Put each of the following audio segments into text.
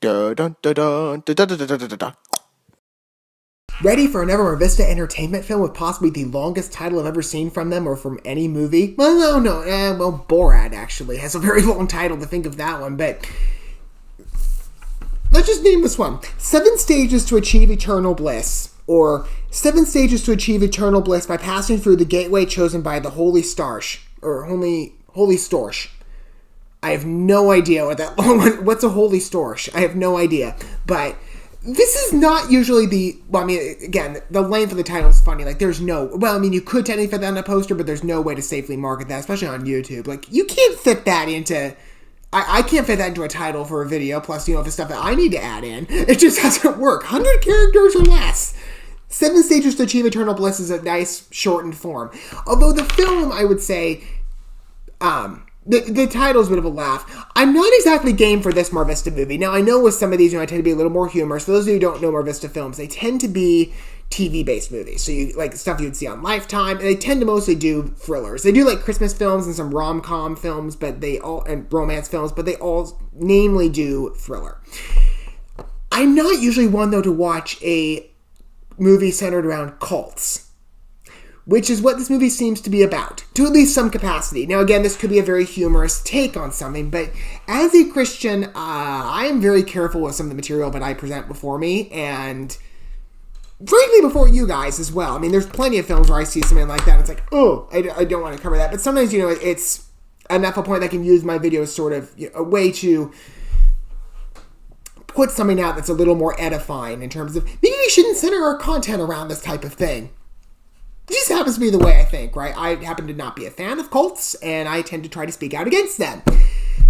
Dun, dun, dun, dun, dun, dun, dun, dun, dun, dun. Ready for another MarVista Entertainment film with possibly the longest title I've ever seen from them or from any movie? Well, well, Borat actually has a very long title to think of that one, but let's just name this one. 7 Stages to Achieve Eternal Bliss, or 7 Stages to Achieve Eternal Bliss by Passing Through the Gateway Chosen by the Holy STORSH, or Holy STORSH. I have no idea what that long one, what's a Holy STORSH? I have no idea, but this is not usually again, the length of the title is funny. Like, you could technically fit that on a poster, but there's no way to safely market that, especially on YouTube. Like, you can't fit that into, I can't fit that into a title for a video, plus, the stuff that I need to add in. It just doesn't work. 100 characters or less. 7 Stages to Achieve Eternal Bliss is a nice, shortened form. Although the film, I would say, the title's a bit of a laugh. I'm not exactly game for this MarVista movie. Now, I know with some of these, I tend to be a little more humorous. For those of you who don't know MarVista films, they tend to be TV-based movies. So, like stuff you'd see on Lifetime, and they tend to mostly do thrillers. They do, like, Christmas films and some rom-com films, and romance films, but they all namely do thriller. I'm not usually one, though, to watch a movie centered around cults, which is what this movie seems to be about, to at least some capacity. Now, again, this could be a very humorous take on something, but as a Christian, I am very careful with some of the material that I present before me, and frankly, before you guys as well. I mean, there's plenty of films where I see something like that, and it's like, oh, I don't want to cover that. But sometimes, it's enough a point that I can use my video as sort of a way to put something out that's a little more edifying in terms of, maybe we shouldn't center our content around this type of thing. It just happens to be the way I think, right? I happen to not be a fan of cults, and I tend to try to speak out against them.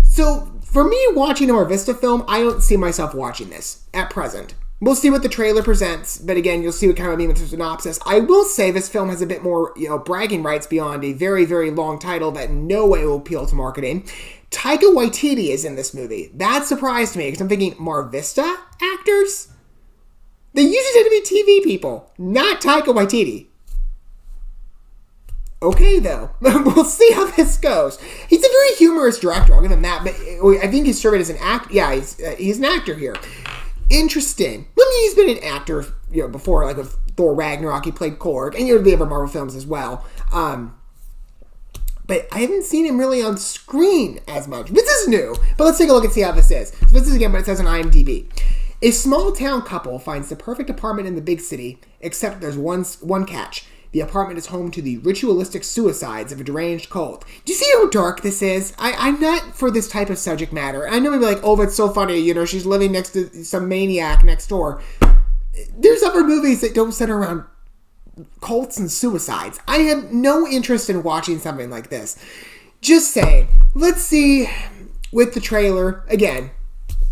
So, for me, watching a MarVista film, I don't see myself watching this at present. We'll see what the trailer presents, but again, you'll see what kind of mean with the synopsis. I will say this film has a bit more, bragging rights beyond a very, very long title that in no way will appeal to marketing. Taika Waititi is in this movie. That surprised me, because I'm thinking, MarVista actors? They usually tend to be TV people, not Taika Waititi. Okay, though. We'll see how this goes. He's a very humorous director, I'll give him that, but I think he's serving as an actor. Yeah, he's an actor here. Interesting. He's been an actor, before, like with Thor Ragnarok, he played Korg, and the other Marvel films as well. But I haven't seen him really on screen as much. This is new, but let's take a look and see how this is. So this is, again, what it says on IMDb. A small-town couple finds the perfect apartment in the big city, except there's one catch. The apartment is home to the ritualistic suicides of a deranged cult. Do you see how dark this is? I'm not for this type of subject matter. I know maybe like, oh, that's so funny, she's living next to some maniac next door. There's other movies that don't center around cults and suicides. I have no interest in watching something like this. Just saying. Let's see with the trailer. Again,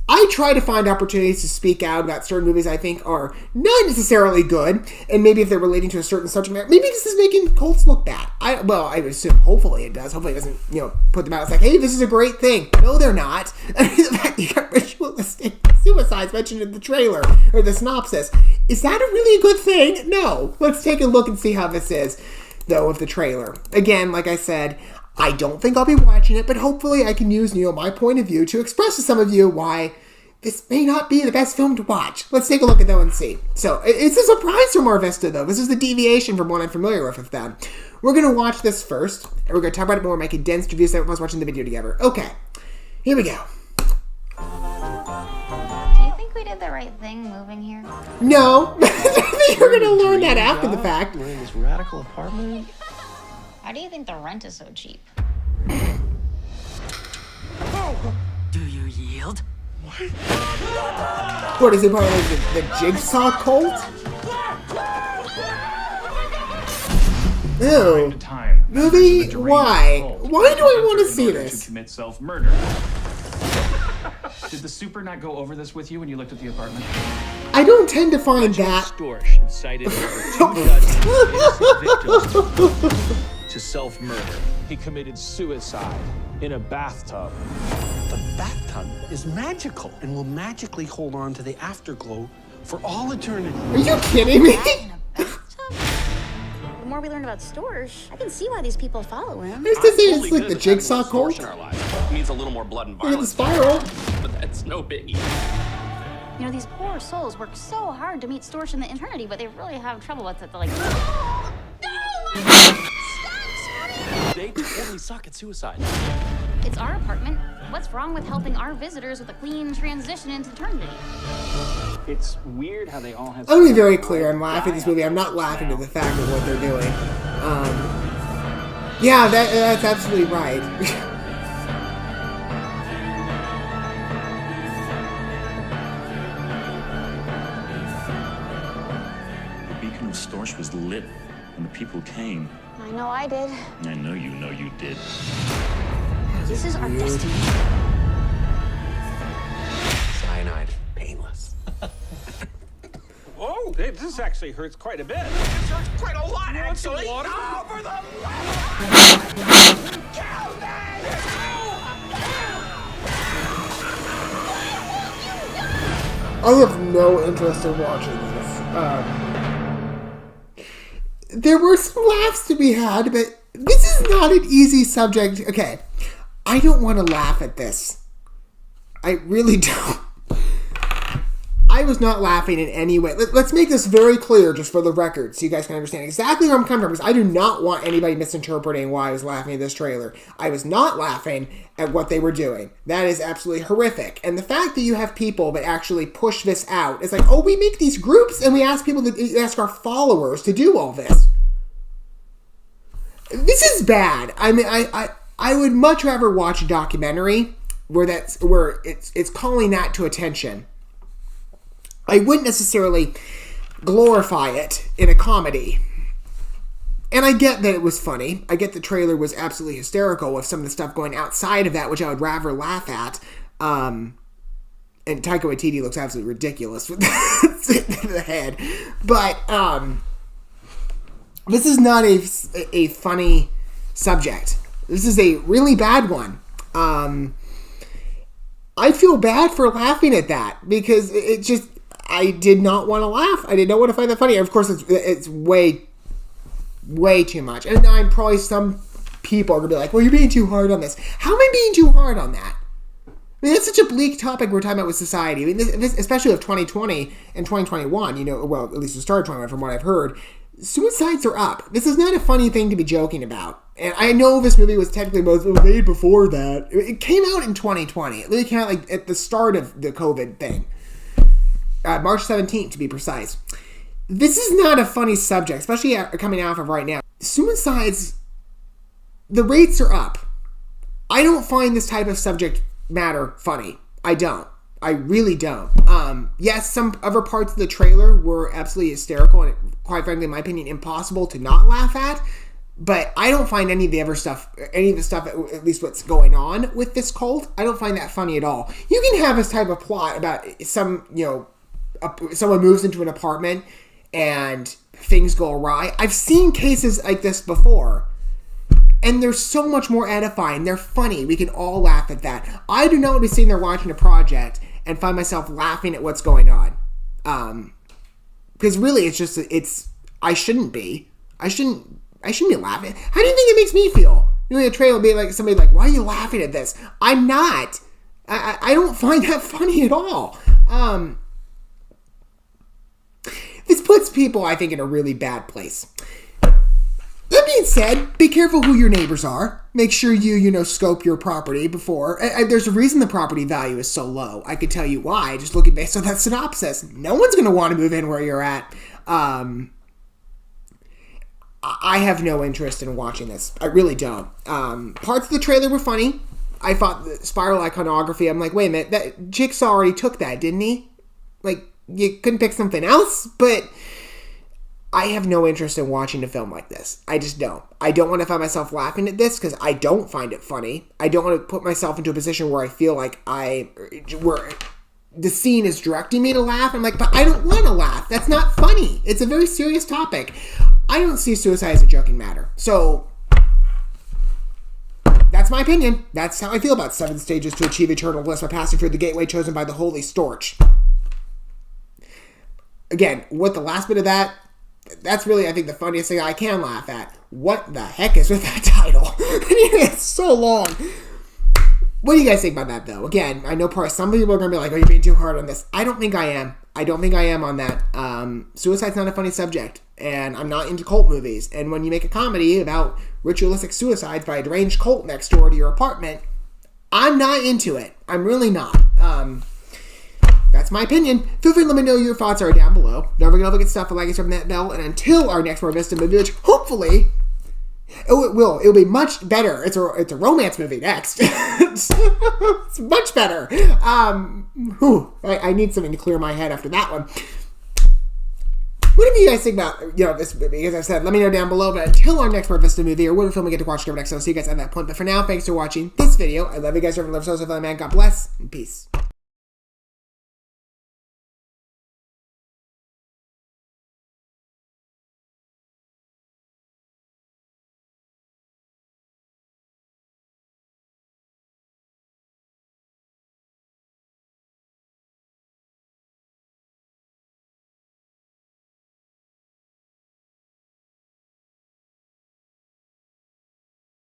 I try to find opportunities to speak out about certain movies I think are not necessarily good, and maybe if they're relating to a certain subject matter, maybe this is making cults look bad. I would assume, hopefully it does. Hopefully it doesn't, put them out. It's like, hey, this is a great thing. No, they're not. The fact you got ritualistic suicides mentioned in the trailer, or the synopsis. Is that a really good thing? No. Let's take a look and see how this is, though, with the trailer. Again, like I said, I don't think I'll be watching it, but hopefully I can use, my point of view to express to some of you why this may not be the best film to watch. Let's take a look at that and see. So, it's a surprise for MarVista, though. This is the deviation from what I'm familiar with them. We're going to watch this first, and we're going to talk about it more, make a condensed review so everyone's watching the video together. Okay, here we go. Do you think we did the right thing moving here? No. You're going to learn that after the fact. We're in this radical apartment. How do you think the rent is so cheap? Do you yield? What is it, part of the Jigsaw cult? Ew. Movie? Why? Why do I want to see this? To commit self-murder. Did the super not go over this with you when you looked at the apartment? I don't tend to find that. STORSH incited over 2 dozen victims to self-murder. He committed suicide in a bathtub. The bathtub is magical and will magically hold on to the afterglow for all eternity. Are you kidding me? In a bathtub? The more we learn about STORSH, I can see why these people follow him. This is like the Jigsaw cult. It means a little more blood and Look at the violence. spiral. But that's no biggie. You know, these poor souls work so hard to meet Storsh in the eternity, but they really have trouble with it. They're like, They totally suck at suicide. it's our apartment. What's wrong with helping our visitors with a clean transition into eternity? It's weird how they all have. I'm gonna be very clear. I'm laughing at this movie. I'm not laughing at the fact of what they're doing. Yeah, that's absolutely right. The beacon of Storsh was lit when the people came. I know I did. I know you did. This is our destiny. Cyanide, painless. Oh, this actually hurts quite a bit. This hurts quite a lot, actually. Over the I have no interest in watching this. There were some laughs to be had, but this is not an easy subject. Okay, I don't want to laugh at this. I really don't. I was not laughing in any way. Let's make this very clear, just for the record, so you guys can understand exactly where I'm coming from, because I do not want anybody misinterpreting why I was laughing at this trailer. I was not laughing at what they were doing. That is absolutely horrific. And the fact that you have people that actually push this out, it's like, oh, we make these groups and we ask people to ask our followers to do all this. This is bad. I mean, I would much rather watch a documentary where it's calling that to attention. I wouldn't necessarily glorify it in a comedy. And I get that it was funny. I get the trailer was absolutely hysterical with some of the stuff going outside of that, which I would rather laugh at. And Taika Waititi looks absolutely ridiculous with the head. But this is not a funny subject. This is a really bad one. I feel bad for laughing at that because it just... I did not want to laugh. I did not want to find that funny. Of course, it's way too much. And I'm probably some people are going to be like, well, you're being too hard on this. How am I being too hard on that? I mean, that's such a bleak topic we're talking about with society. I mean, this especially with 2020 and 2021, you know, well, at least the start of 2021 from what I've heard, suicides are up. This is not a funny thing to be joking about. And I know this movie was technically made before that. It came out in 2020. It really came out like at the start of the COVID thing. March 17th, to be precise. This is not a funny subject, especially coming out of right now. Suicides, the rates are up. I don't find this type of subject matter funny. I don't. I really don't. Yes, some other parts of the trailer were absolutely hysterical and, quite frankly, in my opinion, impossible to not laugh at. But I don't find any of the stuff, at least what's going on with this cult, I don't find that funny at all. You can have this type of plot about some, you know, someone moves into an apartment and things go awry. I've seen cases like this before, and they're so much more edifying. They're funny. We can all laugh at that. I do not want to be sitting there watching a project and find myself laughing at what's going on. Because really, I shouldn't be. I shouldn't be laughing. How do you think it makes me feel? You know, a trailer will be like, somebody like, why are you laughing at this? I'm not. I don't find that funny at all. This puts people, I think, in a really bad place. That being said, be careful who your neighbors are. Make sure you scope your property before. There's a reason the property value is so low. I could tell you why, just looking based on that synopsis. No one's going to want to move in where you're at. I have no interest in watching this. I really don't. Parts of the trailer were funny. I thought the spiral iconography, I'm like, wait a minute, that Jigsaw already took that, didn't he? Like, you couldn't pick something else? But I have no interest in watching a film like this. I just don't. I don't want to find myself laughing at this because I don't find it funny. I don't want to put myself into a position where I feel like where the scene is directing me to laugh. I'm like, but I don't want to laugh. That's not funny. It's a very serious topic. I don't see suicide as a joking matter. So that's my opinion. That's how I feel about 7 stages to achieve eternal bliss by passing through the gateway chosen by the holy STORSH. Again, what the last bit of that's really, I think, the funniest thing I can laugh at. What the heck is with that title? It's so long. What do you guys think about that, though? Again, I know some people are going to be like, oh, you're being too hard on this. I don't think I am. I don't think I am on that. Suicide's not a funny subject, and I'm not into cult movies. And when you make a comedy about ritualistic suicides by a deranged cult next door to your apartment, I'm not into it. I'm really not. That's my opinion. Feel free to let me know your thoughts are down below. Don't forget to look at stuff and like us from that bell. And until our next MarVista movie, which hopefully it'll be much better. It's a romance movie next. It's much better. I need something to clear my head after that one. What do you guys think about this movie? As I said, let me know down below. But until our next MarVista movie or whatever film we get to watch next, I'll see you guys at that point. But for now, thanks for watching this video. I love you guys. Love so, man. God bless and peace.